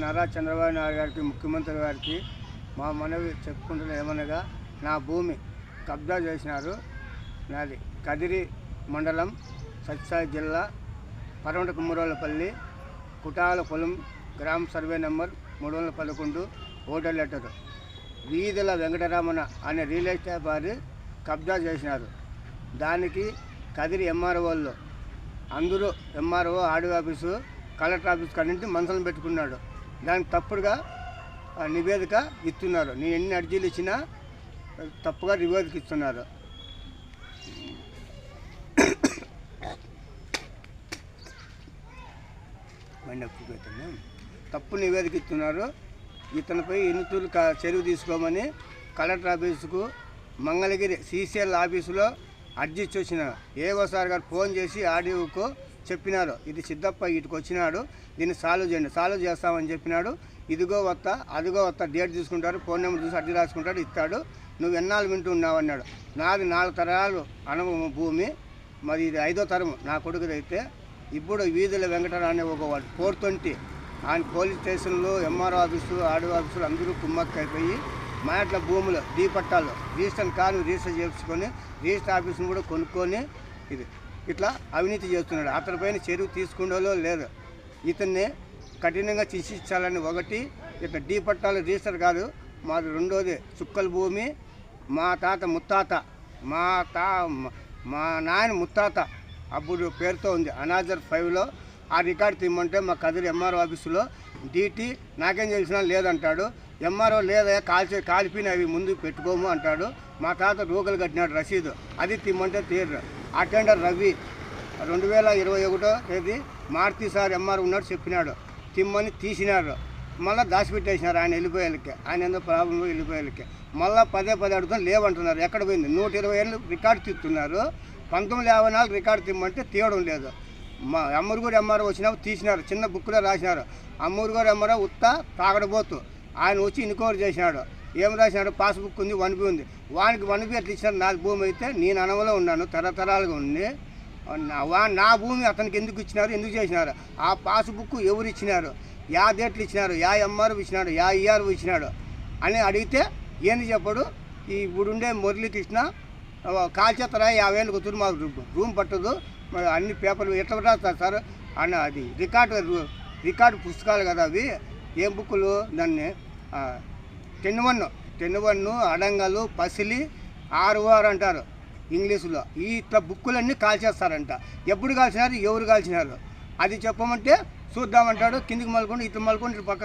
నారా చంద్రబాబు నాయుడు గారికి, ముఖ్యమంత్రి గారికి మా మనవి చెప్పుకుంటున్న ఏమనగా, నా భూమి కబ్జా చేసినారు. నాది కదిరి మండలం, సత్యసాయి జిల్లా, పరమట కుమ్మరోళ్ళపల్లి, కుటాల పొలం, గ్రామ సర్వే నెంబర్ 311, ఓటర్ లెటర్. వీధుల వెంకటరమణ అనే రియల్ ఎస్టేట్ వారి కబ్జా చేసినారు. దానికి కదిరి ఎంఆర్ఓళ్ళు అందరూ, MRO, RDO office, collector office కన్నింటి మనసులను పెట్టుకున్నాడు. దానికి తప్పుడుగా నివేదిక ఇస్తున్నారు. నేను ఎన్ని అర్జీలు ఇచ్చినా తప్పుగా నివేదిక ఇస్తున్నారు. తప్పు నివేదిక ఇస్తున్నారు. ఇతనిపై ఇనుతులు చర్య తీసుకోమని కలెక్టర్ ఆఫీసుకు, మంగళగిరి సిసిఎల్ ఆఫీసులో అర్జీ ఇచ్చి వచ్చినారు. ఏవో సార్ గారు ఫోన్ చేసి ఆర్డీఓకు చెప్పినారు, ఇది సిద్ధప్ప ఇటుకు వచ్చినాడు, దీన్ని సాల్వ్ చేయండి, సాల్వ్ చేస్తామని చెప్పినాడు. ఇదిగో వస్తా, అదిగో వస్తా, డేట్ తీసుకుంటారు, ఫోన్ నెంబర్ చూసి అర్జీ రాసుకుంటాడు, ఇస్తాడు. నువ్వు ఎన్నాళ్ళు వింటూ ఉన్నావు అన్నాడు. నాది 4 తరాలు అనుభవం భూమి, మరి ఇది 5వ తరము నా కొడుకుదైతే. ఇప్పుడు వీధుల వెంకటరావు అనే ఒక 420 ఆయన పోలీస్ స్టేషన్లో, ఎంఆర్ఓ ఆఫీసు, ఆర్డీఓ ఆఫీసులు అందరూ కుమ్మక్కైపోయి మా ఇంట్లో భూములు పట్టాలు రిజిస్టర్ కాని రిజిస్టర్ చేసుకొని రిజిస్టర్ ఆఫీసును కూడా కొనుక్కొని ఇట్లా అవినీతి చేస్తున్నాడు. అతనిపైన చర్య తీసుకుండో లేదు. ఇతన్ని కఠినంగా శిక్షించాలని ఒకటి. ఇట్లా పట్టాలు రిజిస్టర్ కాదు, మాది రెండోది చుక్కల భూమి. మా తాత ముత్తాత, మా నాయన ముత్తాత అప్పుడు పేరుతో ఉంది అనాజర్ 5లో. ఆ రికార్డు తీయమంటే మా కదిరి ఎంఆర్ఓ ఆఫీసులో డీటీ నాకేం తెలిసినా లేదంటాడు. ఎంఆర్ఓ లేదా కాలిపోయిన అవి ముందు పెట్టుకోము అంటాడు. మా తాత రూకలు కట్టినాడు రసీదు, అది తీయమంటే తీర్రు. అటెండర్ రవి 2021వ తేదీ మారుతి సార్ ఎంఆర్ఓ ఉన్నాడు చెప్పినాడు, తిమ్మని తీసినారు. మళ్ళీ దాచిపెట్టేసినారు ఆయన వెళ్ళిపోయేళ్ళకి, ఆయన ఎందుకు ప్రాబ్లం వెళ్ళిపోయేళ్ళకి. మళ్ళీ పదే అడుగుతాం లేవంటున్నారు. ఎక్కడ పోయింది? 120 ఏళ్ళు రికార్డు తీస్తున్నారు. 1954 రికార్డు తిమ్మంటే తీయడం లేదు. మా అమ్మూరుగూరు ఎంఆర్ఓ వచ్చినప్పుడు తీసినారు, చిన్న బుక్లో రాసినారు. అమ్మూరుగూరు ఎంఆర్ఓ తాగడబోతు ఆయన వచ్చి ఇన్క్వైరీ చేసినాడు. ఏం రాసినాడు? పాస్బుక్ ఉంది, 1B ఉంది. వానికి 1B ఎట్లా ఇచ్చినారు? నా భూమి అయితే నేను అనవలో ఉన్నాను, తరతరాలుగా ఉంది. నా భూమి అతనికి ఎందుకు ఇచ్చినారు, ఎందుకు చేసినారు? ఆ పాస్బుక్ ఎవరు ఇచ్చినారు, యా డేట్లు ఇచ్చినారు, యా ఎంఆర్ఓ ఇచ్చినాడు, యా ఈఆర్ఓ ఇచ్చినాడు అని అడిగితే ఏంది చెప్పడు. ఈ ఇప్పుడుండే మురళీకృష్ణ కాల్చేస్తారా 50 ఏళ్ళు కూతురు, మాకు రూమ్ పట్టదు, మరి అన్ని పేపర్లు ఎట్లా రాస్తారు సార్ అన్న. అది రికార్డు పుస్తకాలు కదా అవి. ఏం బుక్కులు? దాన్ని 10-1 అడంగలు, పసిలి, 6 అంటారు ఇంగ్లీషులో. ఇట్లా బుక్కులన్నీ కాల్చేస్తారంట. ఎప్పుడు కాల్చినారు, ఎవరు కాల్చినారు అది చెప్పమంటే చూద్దామంటాడు. కిందికి మలుకొని ఇట్లా మలుకొని పక్క